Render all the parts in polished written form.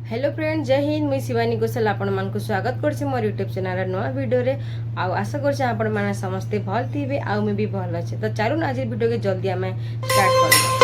Hello friend, जय हिंद। मुई शिवानी गोसल आपण मान को स्वागत करछि मोर यूट्यूब चैनल नुआ वीडियो रे। आशा करछि आपण माने समस्ते भल थिबे आ मैं भी भल अछि। तो चालू आज वीडियो के जल्दी हमें स्टार्ट करबो।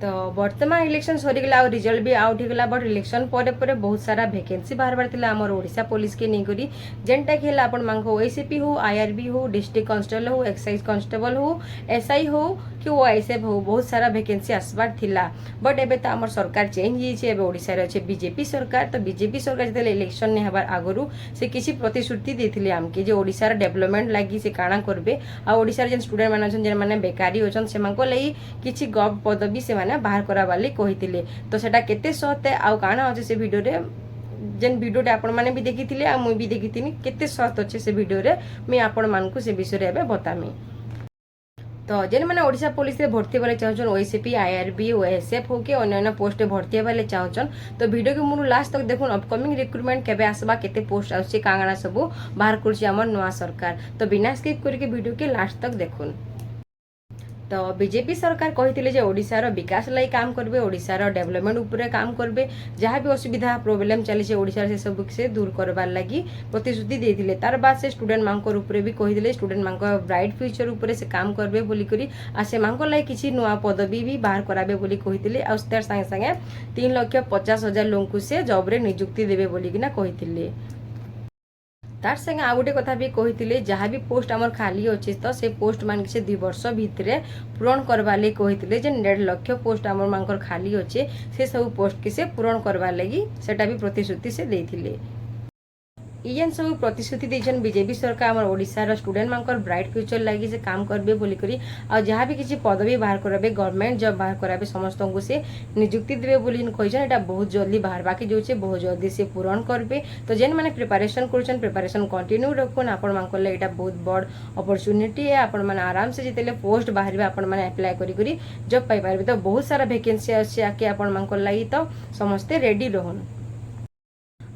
तो वर्तमान इलेक्शन सरीगला आ रिजल्ट भी आउट होगला। बट इलेक्शन पर बहुत सारा वैकेंसी बाहर थिला हमर ओडिशा पुलिस के नहीं करी जेनटा कि होला आपण मांको ओएसीपी हो, आईआरबी हो, डिस्ट्रिक्ट कांस्टेबल हो, एक्साइज कांस्टेबल हो, एसआई हो कि ओआईएसएफ हो, बहुत सारा वैकेंसी आसबार थिला। बट एबे तो हमर सरकार चेंज होईছে। एबे ओडिशा रे अछि बीजेपी सरकार। तो बीजेपी सरकार जते इलेक्शन ने हबार आगरु से किछि प्रतिश्रुति देथिले हमके जे ओडिशा रे डेवलपमेंट लागि से काणा करबे आ ओडिशा रे जेन स्टूडेंट माने छन जेन माने बेकारी होछन से मांको लई किछि गव पदवी से बाहर करा वाली कहिथिले। तो सेटा केते सत है आ काना अछि से वीडियो रे जेन वीडियो आपण माने भी देखिथिले आ मुई भी देखिथिनी केते सत अछि से वीडियो रे मैं आपण मान को से विषय रे एबे बतामी। तो जेन माने ओडिशा पुलिस रे भर्ती वाले चाहछन ओएसीपी, आईआरबी, ओएसएफ हो के अन्य पोस्ट भर्ती वाले चाहछन तो वीडियो के मुनु लास्ट तक देखुन। अपकमिंग रिक्रूटमेंट केबे आसबा, केते पोस्ट आउछि, कांगना सब बाहर करछि हमर नवा सरकार। तो बिना स्किप करके वीडियो के लास्ट तक देखुन। तो बीजेपी सरकार कही जे ओडिशार विकास लाई काम करबे, ओडिशार डेवलपमेंट उपरे काम करबे, जहाँ भी असुविधा प्रोब्लेम चली ओडिशा से सब से दूर करबार लगी प्रतिश्रुति देथिले। तार बाद से स्टूडेंट मांकर उपरे भी कही स्टूडेंट मांकर ब्राइट फ्यूचर उपरे से काम करबे बोली करी आ से मांकर लाई किछि नुआ पदवी भी बाहर कराबे बोली कहिथिले। आ तार संगे संगे 3,50,000 लोग को से जॉब रे नियुक्ति देबे बोली किना कहिथिले। तार संगे आ गोटे कथा भी कही जहाँ भी पोस्ट आमर खाली अच्छे तो से पोस्ट मान से 2 वर्ष भितर पूरण करवा लगी कही 1.5 लाख पोस्ट आमर मांकर खाली अच्छे से सब पोस्ट के से पूरण करवा लगी सेटा भी प्रतिश्रुति से देथिले। इजन सब प्रतिश्रुति देछन बीजेपी सरकार हमर ओडिशा स्टूडेंट मांकर ब्राइट फ्यूचर लगी से काम करबे बोली करी आ जहाँ भी किसी पदवी बाहर कराबे, गवर्नमेंट जॉब बाहर कराबे, समस्त को से नियुक्ति देबे बोली कहिछन। एटा बहुत जल्दी बाहर बाकी जोचे बहुत जल्दी से पूरण करबे। तो जेन माने प्रिपरेशन करछन प्रिपरेशन कंटिन्यू रखुन। आपण मांकर ले एटा बहुत बड़ अपॉर्चुनिटी है। आपण माने आराम से जितेले पोस्ट बाहरबे आपण माने अप्लाई करी करी जॉब पाई पारबे। तो बहुत सारा वैकेंसी अछि आके आपण मांकर लागि तो समस्त रेडी रहन।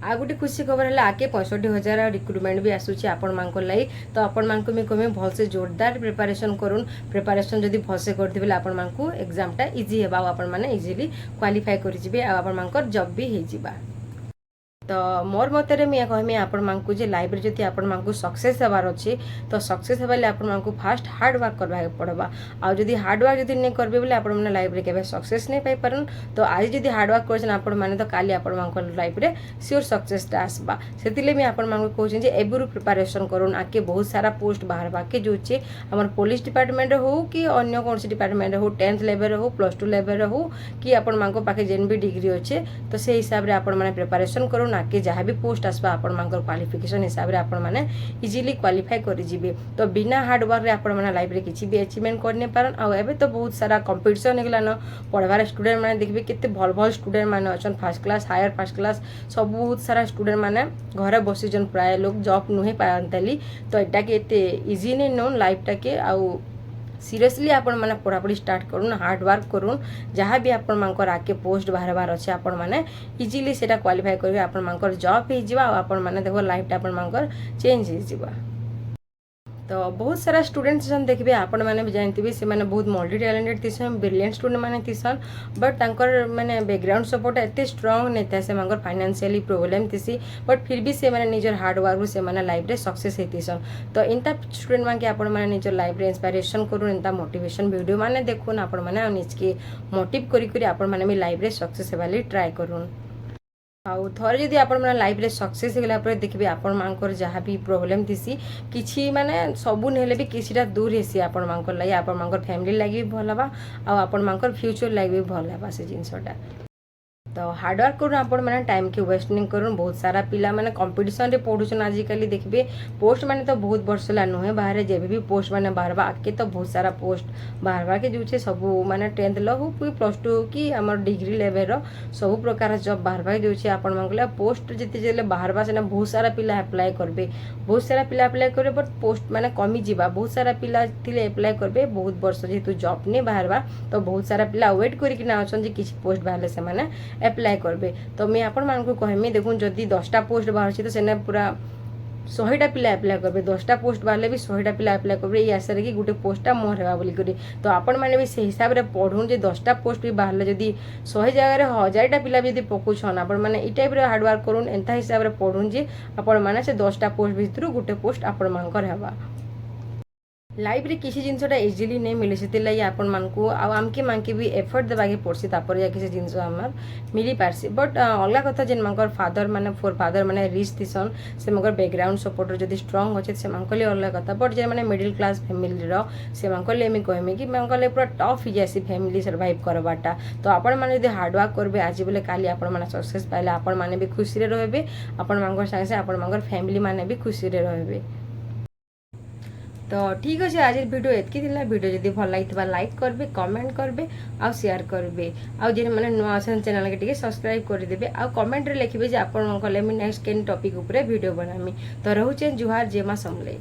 आ गोटे खुशी खबर है आके 65,000 रिक्रूटमेंट भी आसूची आपण मांको लाई। तो आपण मांको मैं कमे भल से जोरदार प्रिपरेशन करूँ। प्रिपरेशन जदि भल से करथिबे आपण मांको एग्जाम टा इजी हेबा आपण माने इजीली क्वालिफाई करि जिबे आ आपण मांकर जॉब भी हे जिबा। तो मोर मतरे मैं कहमी आपण मांको जे लाइफ रे जति आपण मांको सक्सेस हेबार अछि तो सक्सेस हेबाले आपण मांको फास्ट हार्ड वर्क करबा पड़बा। आ जदि हार्ड वर्क जदि नै करबे बोले आपण माने लाइफ रे केबे सक्सेस नै पाई परन। तो आज जदि हार्ड वर्क करछन आपण माने तो काली आपण मांको लाइफ रे श्योर सक्सेस टा आसबा। सेतिले मैं आपण मांको कहूँ जे एबुरु प्रिपरेशन करूँ। आके बहुत सारा पोस्ट बाहर बाके जोचे हमर पुलिस डिपार्टमेंट हो कि अन्य कोनसी डिपार्टमेंट हो, 10th लेवल हो, +2 लेवल हो कि आपण मांको पाके जेन भी डिग्री अच्छे तो से हिसाब रे आपण माने प्रिपरेशन करूँ। आके जहाँ भी पोस्ट आसबा आपण मांकर क्वालिफिकेशन हिसाब रे आपण माने इजीली क्वालिफाई करि जिबे। तो बिना हार्ड वर्क रे आपण माने लाइफ रे किछि भी अचीवमेंट करने पारन। आ एबे तो बहुत सारा कंपटीशन हेगला न पढ़वार स्टूडेंट माने देखबे केते भल भल स्टूडेंट माने अछन first class, higher first class सब बहुत सारा स्टूडेंट माने घरे बसी जन प्राय लोग जॉब नुहे पायंतली। तो एटा के एते इजी नै नो लाइफ टा के आ सीरियसली आपण माने पढ़ापढ़ी स्टार्ट करूँ, हार्ड वर्क करूँ। जहाँ भी आपण मांकर आके पोस्ट बाहर बाहर अच्छे आपण माने इजीली सेटा क्वालिफाई करिवे आपण मांकर जॉब हे जिबा। आपण माने देखो लाइफ टा आपण मांकर चेंज हे जिबा। तो बहुत सारा स्टूडेंट्स जन देखबे आपण माने भी जानथिबे से माने बहुत मल्टी टैलेंटेड थिसन, ब्रिलियंट स्टूडेंट माने थिसन। बट तांकर माने बैकग्राउंड सपोर्ट एते स्ट्रांग नै था से मांकर फाइनेंशियली प्रॉब्लम थिसी। बट फिर भी से माने निजर हार्ड वर्क से माने लाइफ रे सक्सेस हेतिसन। तो इनता स्टूडेंट माने आपण माने निजर लाइफ रे इंस्पिरेशन करू, इनता मोटिवेशन वीडियो माने देखुन आपण माने निज के मोटिव करी करी आपण माने भी लाइफ रे सक्सेस हेबाली ट्राई करूँ। आउ थरे जदि आपण माने लाइफ रे सक्सेस हेगला पर देखबे आपण मांकर जहाँ भी प्रॉब्लम थिसी किछि माने सबु नेले भी किछिटा दूर हेसी आपण मांकर लागि, आपण मांकर फैमिली लागि भी भल हबा आ आपण मांकर फ्यूचर लागि भी भल हबा से जिंसटा। तो हार्ड वर्क करूँ आपण माने टाइम के वेस्ट नहीं करूँ। बहुत सारा पिला माने कंपटीशन रे पढ़ुछन आजिकल देखबे पोस्ट माने तो बहुत वर्ष ला नुहे बाहर जेबे भी पोस्ट माने बाहर आके तो बहुत सारा पोस्ट बाहर के जो सब माने 10th लो हो +2 हो कि हमर डिग्री लेवल रो सब प्रकार जॉब बाहर जो आपण मांगला पोस्ट जिते जेले बाहर से बहुत सारा पिला अप्लाई करबे, बहुत सारा पिला अप्लाई करबे बट पोस्ट माने कमी जीवा। बहुत सारा पिला थिले अप्लाई करबे बहुत वर्ष जेतु जॉब ने बाहर तो बहुत सारा पिला वेट करिक ना अछन जे किछि पोस्ट बाहरले से माने एप्लाय करबे। तो मैं आपण मानकु कहमी देखुन जदि 10टा पोस्ट बाहर तो सेने पूरा 100टा पिला एप्लाय करबे, 10टा पोस्ट बाहर भी 100टा पिला एप्लाय करबे ये आशा कि गोटे पोस्टटा मोर हेबा बोली करी। तो आपण माने भी से हिसाब रे पढुन जे 10टा पोस्ट भी बाहर जदि 100 जगह रे 1000टा पिला भी जदि पकुछन आपण माने ई टाइप रे हार्ड वर्क करून् एंता हिसाब रे पढुन जे आपण माने से 10टा पोस्ट भितरु गोटे पोस्ट आपण मानकर हेबा। लाइफ रे किसी जिनसटा इजिली नहीं मिले से आपण मानकु आमके मानके भी एफर्ट देबाके पड़सी तापर या किसी जिनस हमर मिली पारसी। बट अलग कथा जेन मानकर फादर माने फोर फादर माने रिच थिसन से मगर बैकग्राउंड सपोर्ट जदि स्ट्रांग होचे से मानकले अलग कथा। बट जे माने मिडिल क्लास फैमिली रो से मानकले मी कहमे कि मानकले पूरा टफ ही जैसी फैमिली सर्वाइव करबाटा। तो आपण माने यदि हार्ड वर्क करबे आज बोले काली आपण माने सक्सेस पाइले आपण माने भी खुशी रे रहबे, आपण मानकर संगे से आपण मानकर फैमिली माने भी खुशी रे रहबे। तो ठीक अच्छे आज वीडियो एतकी थिला। वीडियो जदि भल लगी लाइक करबे, कमेंट करबे आउ शेयर करबे आउ जे माने नुआ असन चैनल के टिके सब्सक्राइब कर देबे आउ कमेंट रे लिखबे जे आपण मन कले मी नेक्स्ट केन टॉपिक ऊपर वीडियो बनामी। तो रहउचे जुहार जेमा समले।